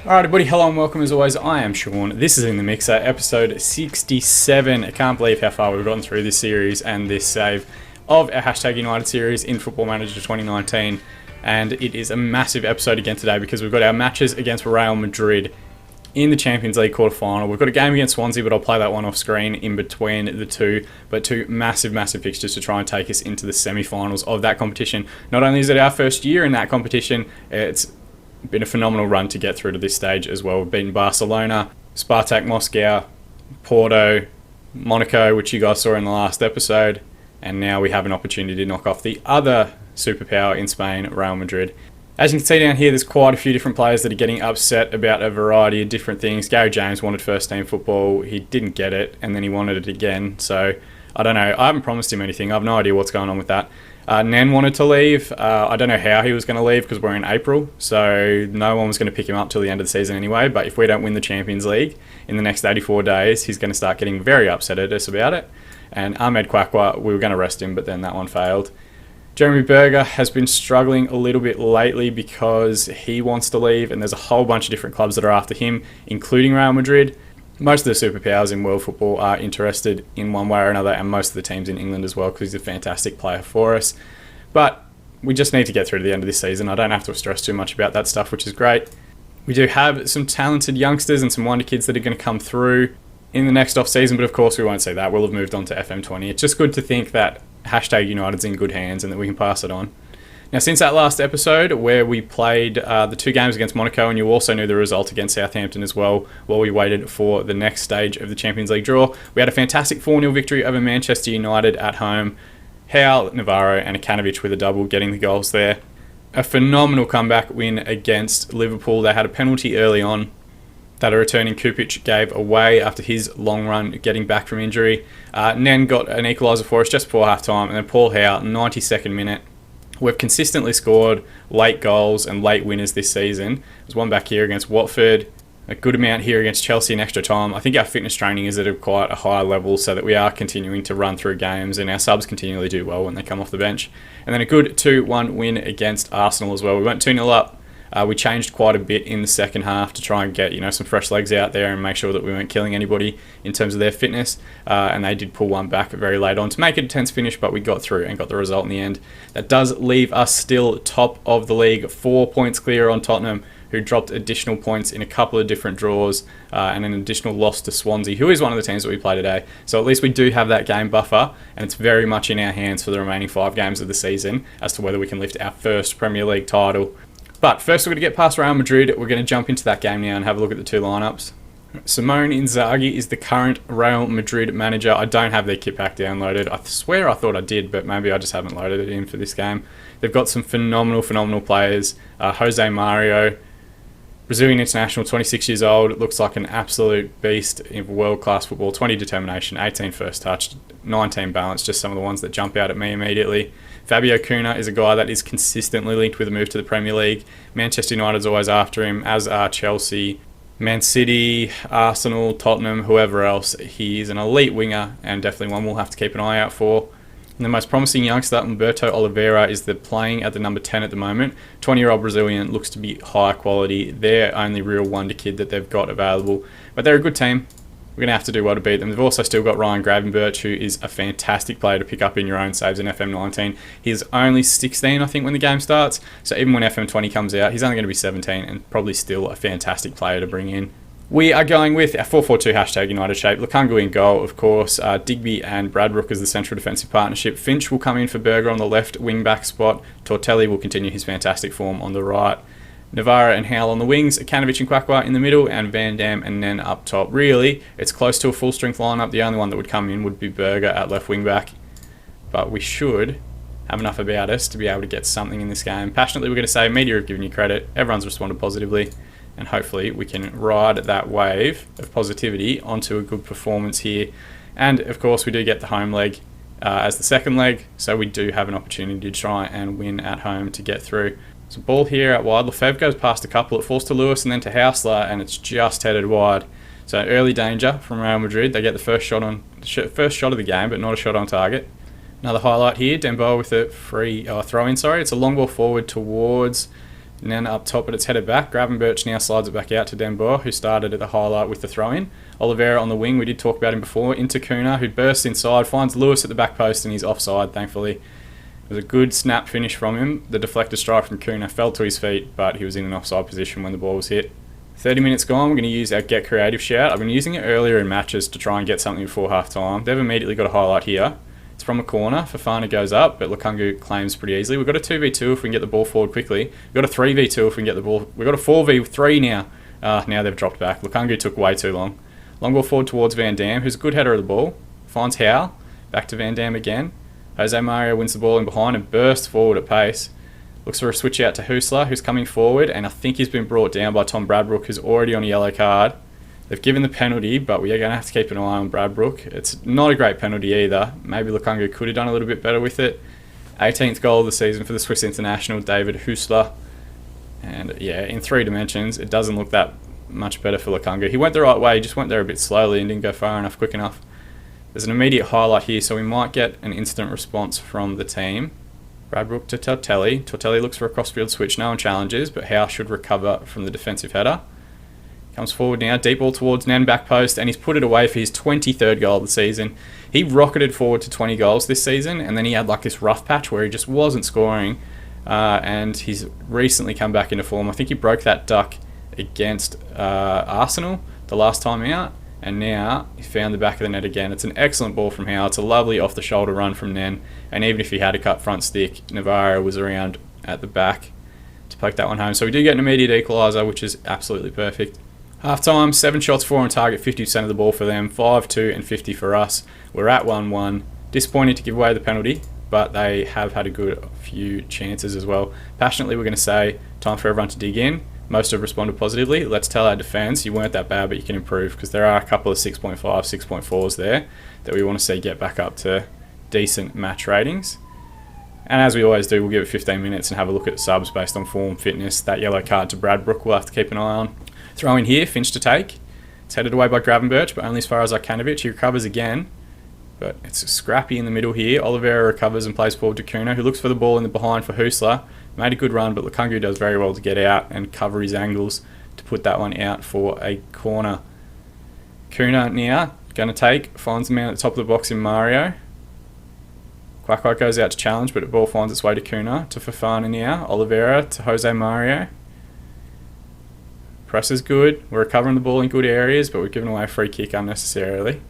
Alright everybody, hello and welcome as always. I am Sean. This is In The Mixer, episode 67. I can't believe how far we've gotten through this series and this save of our Hashtag United series in Football Manager 2019. And it is a massive episode again today because we've got our matches against Real Madrid in the Champions League quarter-final. We've got a game against Swansea, but I'll play that one off screen in between the two. But two massive fixtures to try and take us into the semi-finals of that competition. Not only is it our first year in that competition, it's been a phenomenal run to get through to this stage as well. We've beaten Barcelona, Spartak Moscow, Porto, Monaco, which you guys saw in the last episode, and now we have an opportunity to knock off the other superpower in Spain, Real Madrid. As you can see down here, there's quite a few different players that are getting upset about a variety of different things. Gary James wanted first team football, he didn't get it, and then he wanted it again, so I don't know. I haven't promised him anything, I have no idea what's going on with that. Nen wanted to leave. I don't know how he was going to leave because we're in April, so no one was going to pick him up till the end of the season anyway. But if we don't win the Champions League in the next 84 days, he's going to start getting very upset at us about it. And Ahmed Kwakwa, we were going to rest him, but then that one failed. Jeremy Berger has been struggling a little bit lately because he wants to leave, and there's a whole bunch of different clubs that are after him, including Real Madrid. Most of the superpowers in world football are interested in one way or another, and most of the teams in England as well, because he's a fantastic player for us. But we just need to get through to the end of this season. I don't have to stress too much about that stuff, which is great. We do have some talented youngsters and some wonder kids that are going to come through in the next off-season, but of course we won't see that. We'll have moved on to FM20. It's just good to think that Hashtag United's in good hands and that we can pass it on. Now, since that last episode where we played the two games against Monaco, and you also knew the result against Southampton as well, while we waited for the next stage of the Champions League draw, we had a fantastic 4-0 victory over Manchester United at home. João Navarro and Akanovic with a double, getting the goals there. A phenomenal comeback win against Liverpool. They had a penalty early on that a returning Kupic gave away after his long run getting back from injury. Nen got an equaliser for us just before half-time, and then Paul Howe, 92nd minute. We've consistently scored late goals and late winners this season. There's one back here against Watford, a good amount here against Chelsea in extra time. I think our fitness training is at quite a high level so that we are continuing to run through games, and our subs continually do well when they come off the bench. And then a good 2-1 win against Arsenal as well. We went 2-0 up. We changed quite a bit in the second half to try and get some fresh legs out there and make sure that we weren't killing anybody in terms of their fitness. And they did pull one back very late on to make it a tense finish, but we got through and got the result in the end. That does leave us still top of the league, 4 points clear on Tottenham, who dropped additional points in a couple of different draws and an additional loss to Swansea, who is one of the teams that we play today. So at least we do have that game buffer, and it's very much in our hands for the remaining 5 games of the season as to whether we can lift our first Premier League title. But first we're going to get past Real Madrid. We're going to jump into that game now and have a look at the two lineups. Simone Inzaghi is the current Real Madrid manager. I don't have their kit pack downloaded. I swear I thought I did, but maybe I just haven't loaded it in for this game. They've got some phenomenal players. Jose Mario, Brazilian international, 26 years old, looks like an absolute beast in world-class football. 20 determination, 18 first touch, 19 balance, just some of the ones that jump out at me immediately. Fabio Cunha is a guy that is consistently linked with a move to the Premier League. Manchester United's always after him, as are Chelsea, Man City, Arsenal, Tottenham, whoever else. He's an elite winger and definitely one we'll have to keep an eye out for. And the most promising youngster, Humberto Oliveira, is playing at the number 10 at the moment. 20-year-old Brazilian, looks to be high quality. Their only real wonder kid that they've got available. But they're a good team. We're going to have to do well to beat them. They've also still got Ryan Gravenberch, who is a fantastic player to pick up in your own saves in FM19. He's only 16, I think, when the game starts. So even when FM20 comes out, he's only going to be 17 and probably still a fantastic player to bring in. We are going with our 4-4-2 Hashtag United shape. Lukangu in goal, of course. Digby and Bradbrook as the central defensive partnership. Finch will come in for Berger on the left wing-back spot. Tortelli will continue his fantastic form on the right. Navarro and Howell on the wings, Akanovic and Kwakwa in the middle, and Van Dam and Nen up top. Really, it's close to a full-strength lineup. The only one that would come in would be Berger at left wing-back. But we should have enough about us to be able to get something in this game. Passionately, we're going to say media have given you credit. Everyone's responded positively. And hopefully we can ride that wave of positivity onto a good performance here. And of course we do get the home leg as the second leg, so we do have an opportunity to try and win at home to get through. So ball here out wide. Lefebvre goes past a couple. It falls to Lewis and then to Hausler, and it's just headed wide. So early danger from Real Madrid. They get the first shot of the game, but not a shot on target. Another highlight here. Dembo with a free throw-in. It's a long ball forward towards And then up top, but it's headed back. Gravenberch now slides it back out to Denboer, who started at the highlight with the throw-in. Oliveira on the wing, we did talk about him before, into Kuna, who bursts inside, finds Lewis at the back post, and he's offside, thankfully. It was a good snap finish from him. The deflected strike from Kuna fell to his feet, but he was in an offside position when the ball was hit. 30 minutes gone, we're going to use our Get Creative shout. I've been using it earlier in matches to try and get something before half-time. They've immediately got a highlight here. It's from a corner. Fofana goes up, but Lukungu claims pretty easily. We've got a 2v2 if we can get the ball forward quickly. We've got a 3v2 if we can get the ball. We've got a 4v3 now. Now they've dropped back. Lukungu took way too long. Long ball forward towards Van Dam, who's a good header of the ball. Finds Howe. Back to Van Dam again. Jose Mario wins the ball in behind and bursts forward at pace. Looks for a switch out to Husler, who's coming forward, and I think he's been brought down by Tom Bradbrook, who's already on a yellow card. They've given the penalty, but we are going to have to keep an eye on Bradbrook. It's not a great penalty either. Maybe Lukungu could have done a little bit better with it. 18th goal of the season for the Swiss international, David Husler. And yeah, in 3 dimensions, it doesn't look that much better for Lukungu. He went the right way, he just went there a bit slowly and didn't go far enough, quick enough. There's an immediate highlight here, so we might get an instant response from the team. Bradbrook to Tortelli. Tortelli looks for a crossfield switch, no one challenges, but Howe should recover from the defensive header. Comes forward now, deep ball towards Nen, back post, and he's put it away for his 23rd goal of the season. He rocketed forward to 20 goals this season, and then he had like this rough patch where he just wasn't scoring, and he's recently come back into form. I think he broke that duck against Arsenal the last time out, and now he found the back of the net again. It's an excellent ball from Howe. It's a lovely off-the-shoulder run from Nen, and even if he had a cut front stick, Navarro was around at the back to poke that one home. So we do get an immediate equaliser, which is absolutely perfect. Half-time, 7 shots, 4 on target, 50% of the ball for them, 5, 2 and 50 for us. We're at 1-1. Disappointed to give away the penalty, but they have had a good few chances as well. Passionately, we're going to say, time for everyone to dig in. Most have responded positively. Let's tell our defence, you weren't that bad, but you can improve, because there are a couple of 6.5, 6.4s there that we want to see get back up to decent match ratings. And as we always do, we'll give it 15 minutes and have a look at the subs based on form, fitness. That yellow card to Bradbrook we'll have to keep an eye on. Throw in here, Finch to take. It's headed away by Gravenberch, but only as far as Arkanovic. He recovers again, but it's scrappy in the middle here. Oliveira recovers and plays forward to Kuna, who looks for the ball in the behind for Husler. Made a good run, but Lukungu does very well to get out and cover his angles to put that one out for a corner. Kuna now going to take, finds the man at the top of the box in Mario. Quackwhite goes out to challenge, but the ball finds its way to Kuna, to Fofana now. Oliveira to Jose Mario. Press is good. We're recovering the ball in good areas, but we've given away a free kick unnecessarily.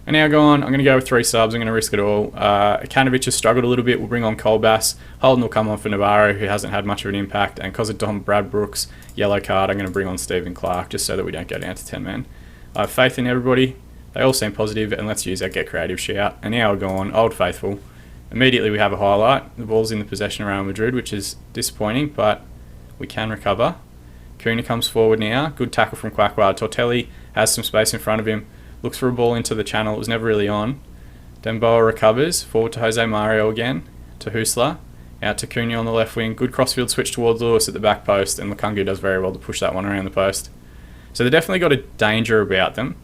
And now go on. I'm going to go with 3 subs. I'm going to risk it all. Akanovic has struggled a little bit. We'll bring on Colbass. Holden will come on for Navarro, who hasn't had much of an impact. And because of Don Bradbrook's yellow card, I'm going to bring on Stephen Clark, just so that we don't go down to 10 men. I have faith in everybody. They all seem positive, and let's use our Get Creative shout. And now we're going Old Faithful. Immediately we have a highlight. The ball's in the possession of Real Madrid, which is disappointing, but we can recover. Kuna comes forward now. Good tackle from Quackward. Tortelli has some space in front of him. Looks for a ball into the channel. It was never really on. Demboa recovers. Forward to Jose Mario again. To Husler. Out to Kuna on the left wing. Good crossfield switch towards Lewis at the back post. And Lukungu does very well to push that one around the post. So they definitely got a danger about them.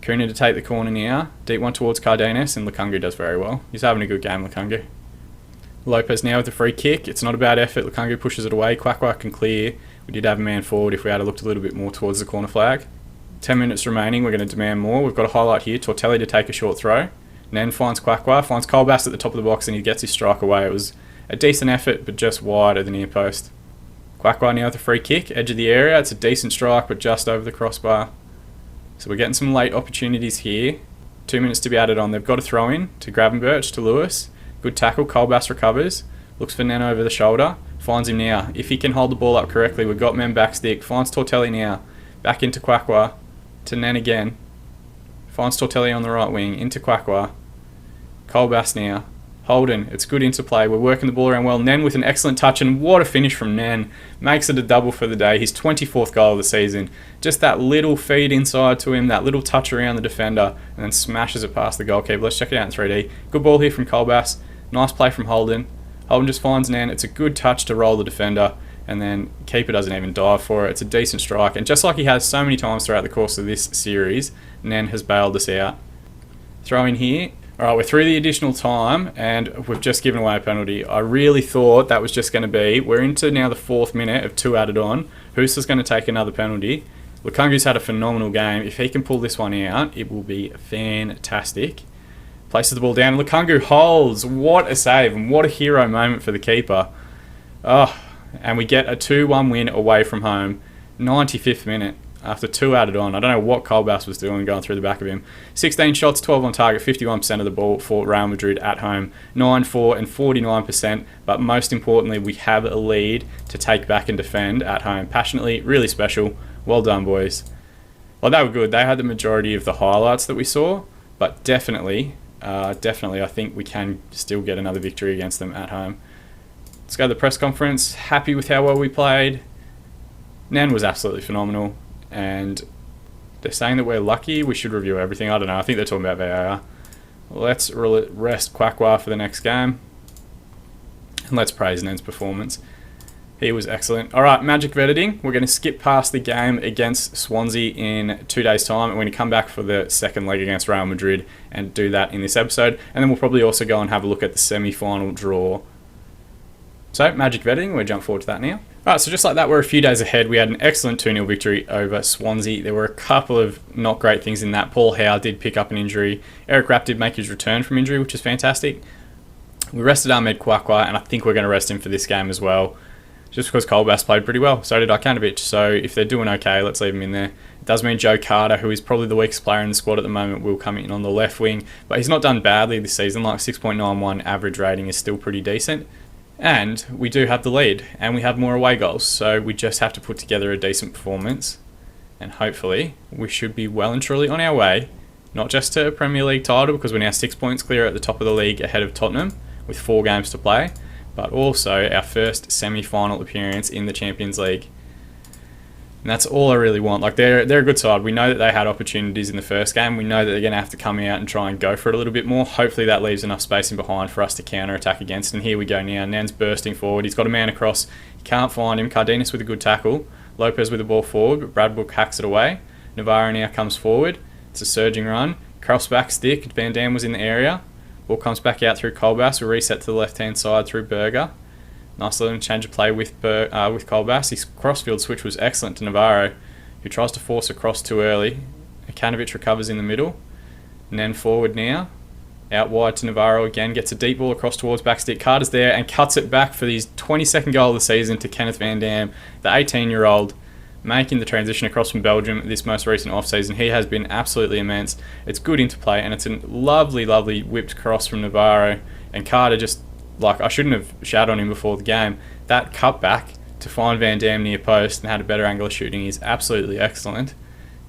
Kuna to take the corner now. Deep one towards Cardenas. And Lukungu does very well. He's having a good game, Lukungu. Lopez now with the free kick. It's not a bad effort. Lukungu pushes it away. Quackward can clear. We did have a man forward if we had looked a little bit more towards the corner flag. 10 minutes remaining, we're going to demand more. We've got a highlight here, Tortelli to take a short throw. Nen finds Quackwar, finds Colbass at the top of the box, and he gets his strike away. It was a decent effort, but just wide of the near post. Quackwar now with a free kick, edge of the area. It's a decent strike, but just over the crossbar. So we're getting some late opportunities here. 2 minutes to be added on. They've got a throw in to Gravenberch, to Lewis. Good tackle, Colbass recovers. Looks for Nen over the shoulder. Finds him now. If he can hold the ball up correctly, we've got men back stick. Finds Tortelli now. Back into Quackwar. To Nen again. Finds Tortelli on the right wing. Into Quackwar. Colbass now. Holden. It's good interplay. We're working the ball around well. Nen with an excellent touch, and what a finish from Nen. Makes it a double for the day. His 24th goal of the season. Just that little feed inside to him, that little touch around the defender, and then smashes it past the goalkeeper. Let's check it out in 3D. Good ball here from Colbass. Nice play from Holden. Holden just finds Nen. It's a good touch to roll the defender, and then keeper doesn't even dive for it. It's a decent strike, and just like he has so many times throughout the course of this series, Nen has bailed us out. Throw in here. All right, we're through the additional time, and we've just given away a penalty. I really thought that was just going to be... We're into now the 4th minute of 2 added on. Husa's going to take another penalty. Lukungu's had a phenomenal game. If he can pull this one out, it will be fantastic. Places the ball down. Lukungu holds. What a save, and what a hero moment for the keeper. Oh, and we get a 2-1 win away from home. 95th minute. After 2 added on. I don't know what Colbass was doing going through the back of him. 16 shots, 12 on target, 51% of the ball for Real Madrid at home. 9-4 and 49%. But most importantly, we have a lead to take back and defend at home. Passionately, really special. Well done, boys. Well, they were good. They had the majority of the highlights that we saw. But definitely, I think we can still get another victory against them at home. Let's go to the press conference. Happy with how well we played. Nan was absolutely phenomenal. And they're saying that we're lucky. We should review everything. I don't know. I think they're talking about VAR. Let's rest Quackwa for the next game. And let's praise Nen's performance. He was excellent. All right, magic of editing. We're going to skip past the game against Swansea in 2 days' time. And we're going to come back for the second leg against Real Madrid and do that in this episode. And then we'll probably also go and have a look at the semi-final draw. So, magic of editing. We'll jump forward to that now. Right, so just like that, we're a few days ahead. We had an excellent 2-0 victory over Swansea. There were a couple of not great things in that. Paul Howe did pick up an injury. Eric Rapp did make his return from injury, which is fantastic. We rested Ahmed Quackwa, and I think we're going to rest him for this game as well, just because Colbass played pretty well. So did Ikanovich. So if they're doing okay, let's leave him in there. It does mean Joe Carter, who is probably the weakest player in the squad at the moment, will come in on the left wing. But he's not done badly this season. Like 6.91 average rating is still pretty decent. And we do have the lead, and we have more away goals, so we just have to put together a decent performance, and hopefully we should be well and truly on our way, not just to a Premier League title, because we're now 6 points clear at the top of the league ahead of Tottenham, with 4 games to play, but also our first semi-final appearance in the Champions League. And that's all I really want. Like, they're a good side. We know that they had opportunities in the first game. We know that they're going to have to come out and try and go for it a little bit more. Hopefully that leaves enough space in behind for us to counter-attack against. And here we go now. Nan's bursting forward. He's got a man across. He can't find him. Cardenas with a good tackle. Lopez with the ball forward, but Bradbrook hacks it away. Navarro now comes forward. It's a surging run. Cross back stick. Van Dam was in the area. Ball comes back out through Colbass. We reset to the left-hand side through Berger. Nice little change of play with Colbass. His crossfield switch was excellent to Navarro, who tries to force across too early. Ikanovich recovers in the middle. And then forward now. Out wide to Navarro again. Gets a deep ball across towards backstick. Carter's there and cuts it back for his 22nd goal of the season to Kenneth Van Dam, the 18-year-old, making the transition across from Belgium this most recent off-season. He has been absolutely immense. It's good interplay, and it's a lovely, lovely whipped cross from Navarro. And Carter just... I shouldn't have shouted on him before the game. That cut back to find Van Dam near post and had a better angle of shooting is absolutely excellent.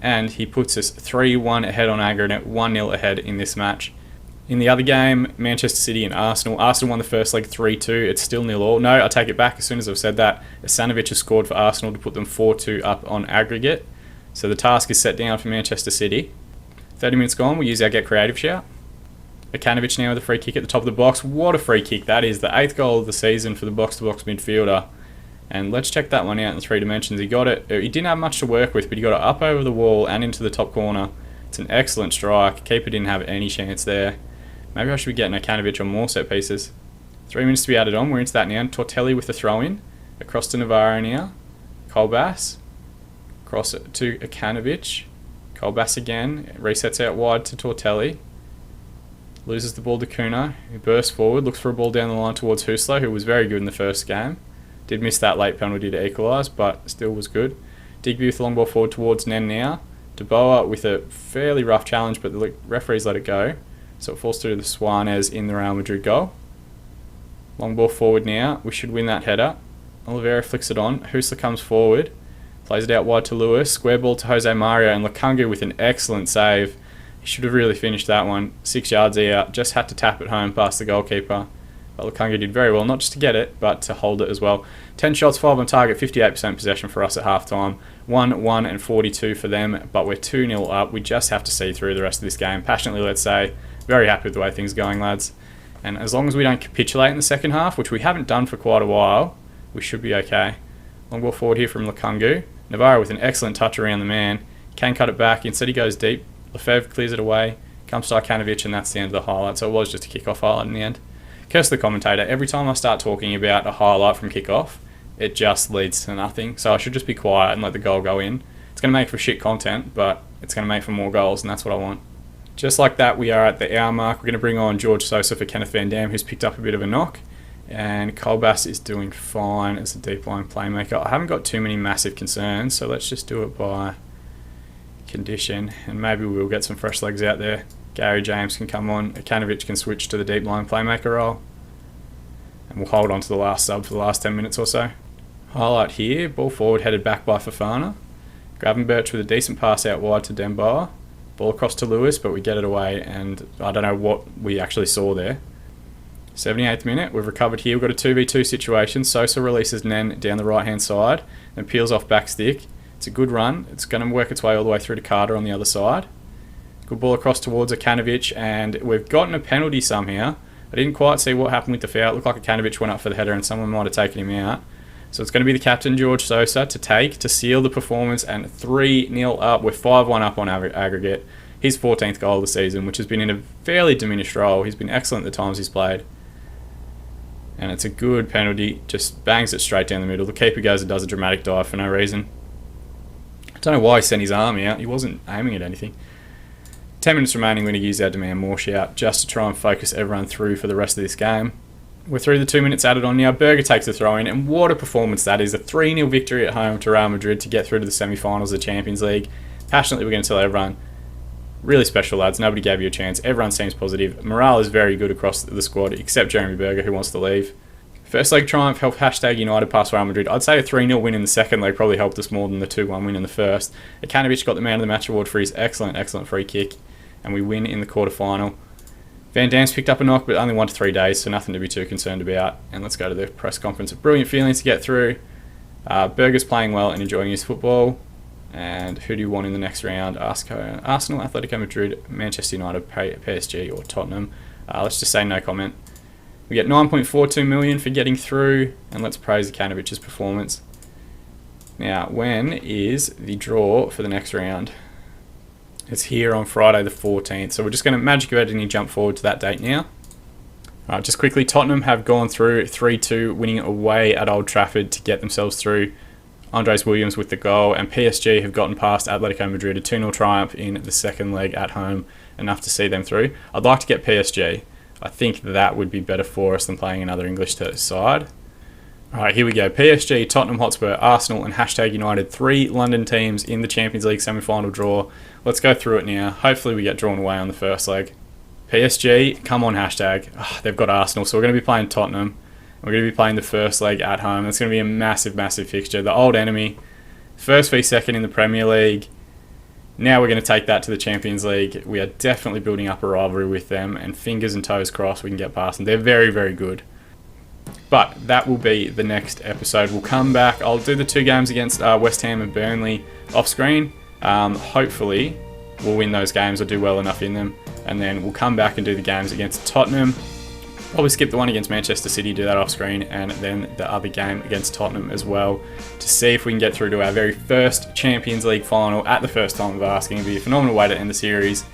And he puts us 3-1 ahead on aggregate, 1-0 ahead in this match. In the other game, Manchester City and Arsenal. Arsenal won the first leg 3-2. It's still 0-0. No, I take it back as soon as I've said that. Asanovic has scored for Arsenal to put them 4-2 up on aggregate. So the task is set down for Manchester City. 30 minutes gone, we use our Get Creative shout. Ikanovich now with a free kick at the top of the box. What a free kick that is. The 8th goal of the season for the box-to-box midfielder. And let's check that one out in 3 dimensions. He got it. He didn't have much to work with, but he got it up over the wall and into the top corner. It's an excellent strike. Keeper didn't have any chance there. Maybe I should be getting Ikanovich on more set pieces. 3 minutes to be added on. We're into that now. Tortelli with the throw-in. Across to Navarro now. Colbass. Cross it to Ikanovich. Colbass again. Resets out wide to Tortelli. Loses the ball to Kuna, who bursts forward, looks for a ball down the line towards Huslo, who was very good in the first game. Did miss that late penalty to equalise, but still was good. Digby with the long ball forward towards Nen now. De Boer with a fairly rough challenge, but the referees let it go. So it falls through the Suarez in the Real Madrid goal. Long ball forward now. We should win that header. Oliveira flicks it on. Huslo comes forward. Plays it out wide to Lewis. Square ball to Jose Mario, and Lukungu with an excellent save. He should have really finished that one. 6 yards out. Just had to tap it home past the goalkeeper. But Lukungu did very well, not just to get it, but to hold it as well. 10 shots, 5 on target, 58% possession for us at half-time. 1-1 and 42 for them, but we're 2-0 up. We just have to see through the rest of this game. Passionately, let's say. Very happy with the way things are going, lads. And as long as we don't capitulate in the second half, which we haven't done for quite a while, we should be okay. Long ball forward here from Lukungu. Navarro with an excellent touch around the man. Can cut it back. Instead he goes deep. Lefebvre clears it away. comes Stojanovic, and that's the end of the highlight. So it was just a kickoff highlight in the end. Curse the commentator, every time I start talking about a highlight from kickoff, it just leads to nothing. So I should just be quiet and let the goal go in. It's going to make for shit content, but it's going to make for more goals, and that's what I want. Just like that, we are at the hour mark. We're going to bring on George Sosa for Kenneth Van Dam, who's picked up a bit of a knock. And Colbass is doing fine as a deep line playmaker. I haven't got too many massive concerns, so let's just do it by condition. And maybe we'll get some fresh legs out there. Gary James can come on. Akanovic can switch to the deep line playmaker role. And we'll hold on to the last sub for the last 10 minutes or so. Highlight here, ball forward headed back by Fofana. Gravenberch with a decent pass out wide to Demba. Ball across to Lewis, but we get it away, and I don't know what we actually saw there. 78th minute, we've recovered here. We've got a 2v2 situation. Sosa releases Nen down the right hand side and peels off back stick. It's a good run. It's going to work its way all the way through to Carter on the other side. Good ball across towards Akanovic, and we've gotten a penalty somehow. I didn't quite see what happened with the foul. It looked like Akanovic went up for the header and someone might have taken him out. So it's going to be the captain, George Sosa, to seal the performance, and 3-0 up. We're 5-1 up on aggregate. His 14th goal of the season, which has been in a fairly diminished role. He's been excellent the times he's played. And it's a good penalty. Just bangs it straight down the middle. The keeper goes and does a dramatic dive for no reason. I don't know why he sent his arm out. He wasn't aiming at anything. 10 minutes remaining, we're going to use our demand more shout just to try and focus everyone through for the rest of this game. We're through the 2 minutes added on now. Berger takes the throw in, and what a performance that is. A 3-0 victory at home to Real Madrid to get through to the semi-finals of the Champions League. Passionately, we're going to tell everyone, really special lads. Nobody gave you a chance. Everyone seems positive. Morale is very good across the squad, except Jeremy Berger, who wants to leave. First leg triumph helped #United past Real Madrid. I'd say a 3-0 win in the second leg probably helped us more than the 2-1 win in the first. Akanovic got the man of the match award for his excellent free kick, and we win in the quarterfinal. Van Dam's picked up a knock, but only 1 to 3 days, so nothing to be too concerned about. And let's go to the press conference. Brilliant feelings to get through. Berger's playing well and enjoying his football. And who do you want in the next round? Arsenal, Atletico Madrid, Manchester United, PSG, or Tottenham. Let's just say no comment. We get 9.42 million for getting through, and let's praise Akanovic's performance. Now, when is the draw for the next round? It's here on Friday the 14th, so we're just going to magic editing jump forward to that date now. Just quickly, Tottenham have gone through 3-2, winning away at Old Trafford to get themselves through. Andres Williams with the goal, and PSG have gotten past Atletico Madrid, a 2-0 triumph in the second leg at home, enough to see them through. I'd like to get PSG. I think that would be better for us than playing another English side. Alright, here we go. PSG, Tottenham Hotspur, Arsenal, and #United. 3 London teams in the Champions League semi-final draw. Let's go through it now. Hopefully we get drawn away on the first leg. PSG, come on #. They've got Arsenal, so we're going to be playing Tottenham. We're going to be playing the first leg at home. It's going to be a massive fixture. The old enemy, first v second in the Premier League. Now we're going to take that to the Champions League. We are definitely building up a rivalry with them, and fingers and toes crossed we can get past them. They're very good. But that will be the next episode. We'll come back. I'll do the 2 games against West Ham and Burnley off screen. Hopefully we'll win those games or do well enough in them. And then we'll come back and do the games against Tottenham. Probably skip the one against Manchester City, do that off screen, and then the other game against Tottenham as well, to see if we can get through to our very first Champions League final at the first time of asking. It'd be a phenomenal way to end the series,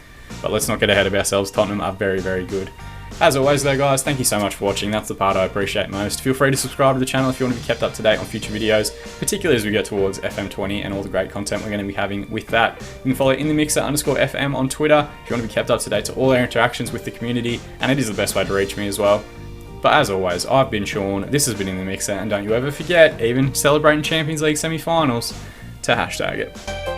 but let's not get ahead of ourselves. Tottenham are very good. As always though guys, thank you so much for watching. That's the part I appreciate most. Feel free to subscribe to the channel if you want to be kept up to date on future videos, particularly as we get towards FM20 and all the great content we're going to be having with that. You can follow _FM on Twitter if you want to be kept up to date to all our interactions with the community, and it is the best way to reach me as well. But as always, I've been Sean, this has been In The Mixer, and don't you ever forget, even celebrating Champions League semi-finals, to #it.